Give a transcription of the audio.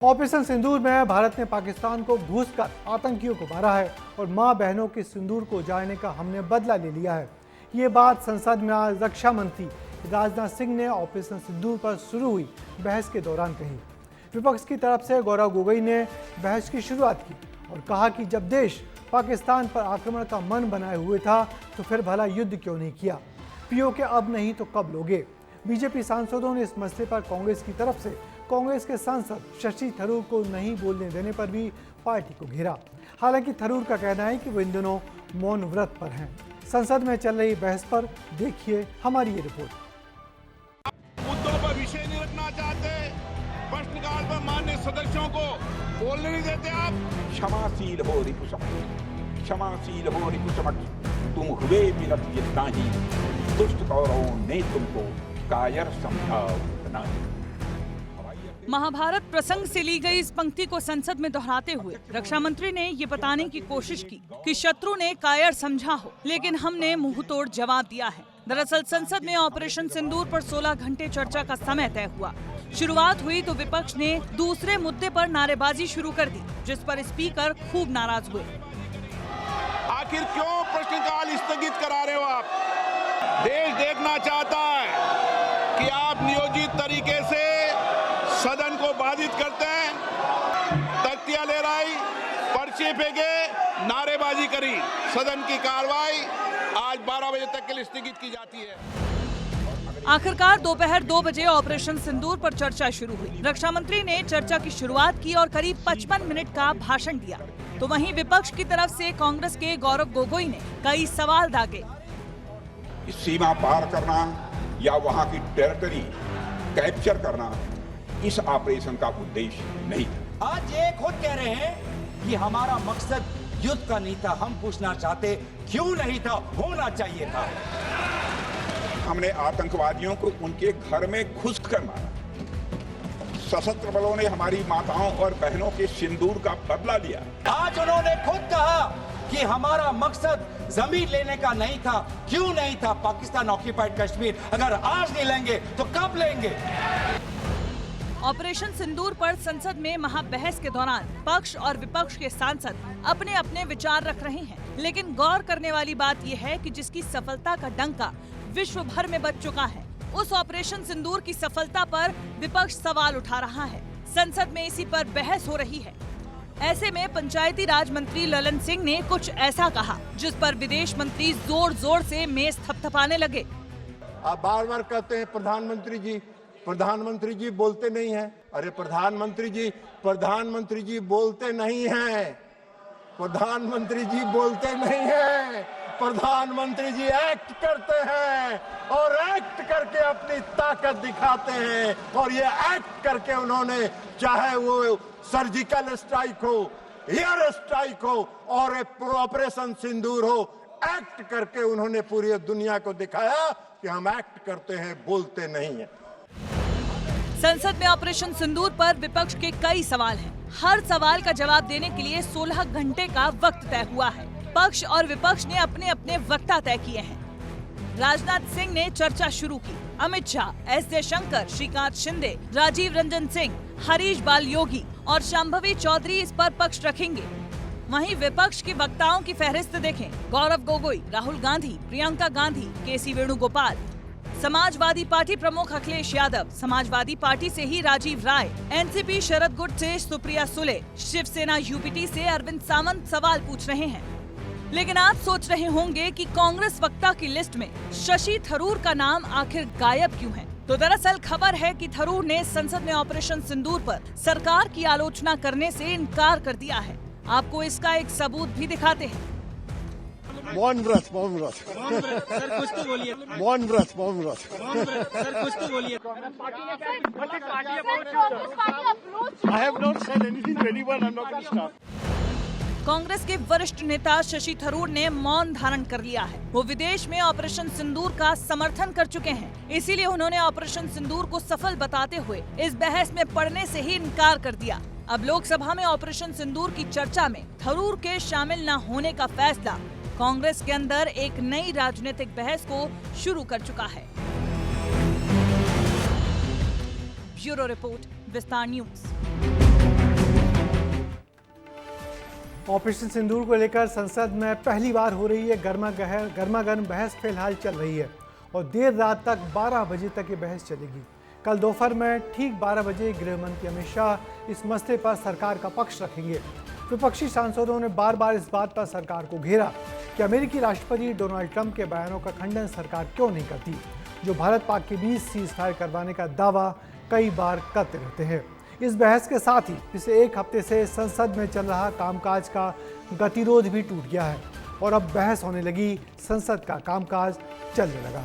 Operation सिंदूर में भारत ने पाकिस्तान को घुसकर आतंकियों को मारा है और मां बहनों के सिंदूर को उजाड़ने का हमने बदला ले लिया है। ये बात संसद में आज रक्षा मंत्री राजनाथ सिंह ने ऑपरेशन सिंदूर पर शुरू हुई बहस के दौरान कही। विपक्ष की तरफ से गौरव गोगोई ने बहस की शुरुआत की और कहा कि जब देश पाकिस्तान पर आक्रमण का मन बनाए हुए था तो फिर भला युद्ध क्यों नहीं किया। पीओके अब नहीं तो कब लोगे। बीजेपी सांसदों ने इस मसले पर कांग्रेस की तरफ से कांग्रेस के सांसद शशि थरूर को नहीं बोलने देने पर भी पार्टी को घेरा। हालांकि थरूर का कहना है कि वो इन दिनों मौन व्रत पर हैं। संसद में चल रही बहस पर देखिए हमारी ये रिपोर्ट। मुद्दों पर विषय नहीं रखना चाहते, प्रश्नकाल पर माननीय सदस्यों को बोलने नहीं देते। आप क्षमाशील हो रिपुसमक्ष, क्षमाशील हो रिपुसमक्ष, तुम हुए विनत जितना ही दुष्ट कौरवों ने तुमको कायर समझा उतना ही। महाभारत प्रसंग से ली गई इस पंक्ति को संसद में दोहराते हुए रक्षा मंत्री ने ये बताने की कोशिश की कि शत्रु ने कायर समझा हो, लेकिन हमने मुंह तोड़ जवाब दिया है। दरअसल संसद में ऑपरेशन सिंदूर पर 16 घंटे चर्चा का समय तय हुआ। शुरुआत हुई तो विपक्ष ने दूसरे मुद्दे पर नारेबाजी शुरू कर दी, जिस पर स्पीकर खूब नाराज हुए। आखिर क्यों प्रश्नकाल स्थगित करा रहे हो आप? देश देखना चाहता है कि आप नियोजित तरीके से सदन को बाधित करते हैं। तख्तियां ले रही, पर्चे फेंके, नारेबाजी करी। सदन की कार्रवाई आज 12 बजे तक के लिए स्थगित की जाती है। आखिरकार दोपहर 2 बजे ऑपरेशन सिंदूर पर चर्चा शुरू हुई। रक्षा मंत्री ने चर्चा की शुरुआत की और करीब 55 मिनट का भाषण दिया। तो वहीं विपक्ष की तरफ से कांग्रेस के गौरव गोगोई ने कई सवाल दागे। सीमा पार करना या वहाँ की टेरिटरी कैप्चर करना इस ऑपरेशन का उद्देश्य नहीं। आज ये खुद कह रहे हैं कि हमारा मकसद युद्ध का नहीं था। हम पूछना चाहते क्यों नहीं था, होना चाहिए था। हमने आतंकवादियों को उनके घर में घुसकर मारा। सशस्त्र बलों ने हमारी माताओं और बहनों के सिंदूर का बदला लिया। आज उन्होंने खुद कहा कि हमारा मकसद जमीन लेने का नहीं था। क्यों नहीं था? पाकिस्तान ऑक्यूपाइड कश्मीर अगर आज नहीं लेंगे तो कब लेंगे? ऑपरेशन सिंदूर पर संसद में महाबहस के दौरान पक्ष और विपक्ष के सांसद अपने अपने विचार रख रहे हैं, लेकिन गौर करने वाली बात यह है कि जिसकी सफलता का डंका विश्व भर में बज चुका है, उस ऑपरेशन सिंदूर की सफलता पर विपक्ष सवाल उठा रहा है। संसद में इसी पर बहस हो रही है। ऐसे में पंचायती राज मंत्री ललन सिंह ने कुछ ऐसा कहा जिस पर विदेश मंत्री जोर जोर से मेज थपथपाने लगे। आप बार बार कहते हैं प्रधानमंत्री जी बोलते नहीं हैं। अरे प्रधानमंत्री जी बोलते नहीं हैं। प्रधानमंत्री जी बोलते नहीं हैं। प्रधानमंत्री जी एक्ट करते हैं और एक्ट करके अपनी ताकत दिखाते हैं। और ये एक्ट करके उन्होंने, चाहे वो सर्जिकल स्ट्राइक हो, एयर स्ट्राइक हो और ऑपरेशन सिंदूर हो, एक्ट करके उन्होंने पूरी दुनिया को दिखाया कि हम एक्ट करते हैं, बोलते नहीं हैं। संसद में ऑपरेशन सिंदूर पर विपक्ष के कई सवाल हैं। हर सवाल का जवाब देने के लिए 16 घंटे का वक्त तय हुआ है। पक्ष और विपक्ष ने अपने अपने वक्ता तय किए हैं। राजनाथ सिंह ने चर्चा शुरू की। अमित शाह, एस जयशंकर, श्रीकांत शिंदे, राजीव रंजन सिंह, हरीश बाल योगी और शांभवी चौधरी इस पर पक्ष रखेंगे। वहीं विपक्ष के वक्ताओं की फहरिस्त देखें। गौरव गोगोई, राहुल गांधी, प्रियंका गांधी, केसी वेणुगोपाल, समाजवादी पार्टी प्रमुख अखिलेश यादव, समाजवादी पार्टी से ही राजीव राय, एनसीपी शरद गुट से सुप्रिया सुले, शिवसेना यूपीटी से अरविंद सावंत सवाल पूछ रहे हैं। लेकिन आप सोच रहे होंगे कि कांग्रेस वक्ता की लिस्ट में शशि थरूर का नाम आखिर गायब क्यों है? तो दरअसल खबर है कि थरूर ने संसद में ऑपरेशन सिंदूर पर सरकार की आलोचना करने से इनकार कर दिया है। आपको इसका एक सबूत भी दिखाते हैं। मौन व्रत सर कुछ तो बोलिए। मौन व्रत सर कुछ तो बोलिए। I have not said anything to anyone. I'm not going to start. Congress के वरिष्ठ नेता शशि थरूर ने मौन धारण कर लिया है। वो विदेश में ऑपरेशन सिंदूर का समर्थन कर चुके हैं, इसीलिए उन्होंने ऑपरेशन सिंदूर को सफल बताते हुए इस बहस में पड़ने से ही इनकार कर दिया। अब लोकसभा में ऑपरेशन सिंदूर की चर्चा में थरूर के शामिल न होने का फैसला कांग्रेस के अंदर एक नई राजनीतिक बहस को शुरू कर चुका है। ब्यूरो रिपोर्ट, विस्तार न्यूज। ऑपरेशन सिंदूर को लेकर संसद में पहली बार हो रही है गर्मागर्म बहस फिलहाल चल रही है और देर रात तक 12 बजे तक ये बहस चलेगी। कल दोपहर में ठीक 12 बजे गृह मंत्री अमित शाह इस मसले पर सरकार का पक्ष रखेंगे। विपक्षी सांसदों ने बार बार इस बात पर सरकार को घेरा कि अमेरिकी राष्ट्रपति डोनाल्ड ट्रंप के बयानों का खंडन सरकार क्यों नहीं करती, जो भारत पाक के बीच सीज फायर करवाने का दावा कई बार करते रहते हैं। इस बहस के साथ ही पिछले एक हफ्ते से संसद में चल रहा कामकाज का गतिरोध भी टूट गया है और अब बहस होने लगी, संसद का कामकाज चलने लगा।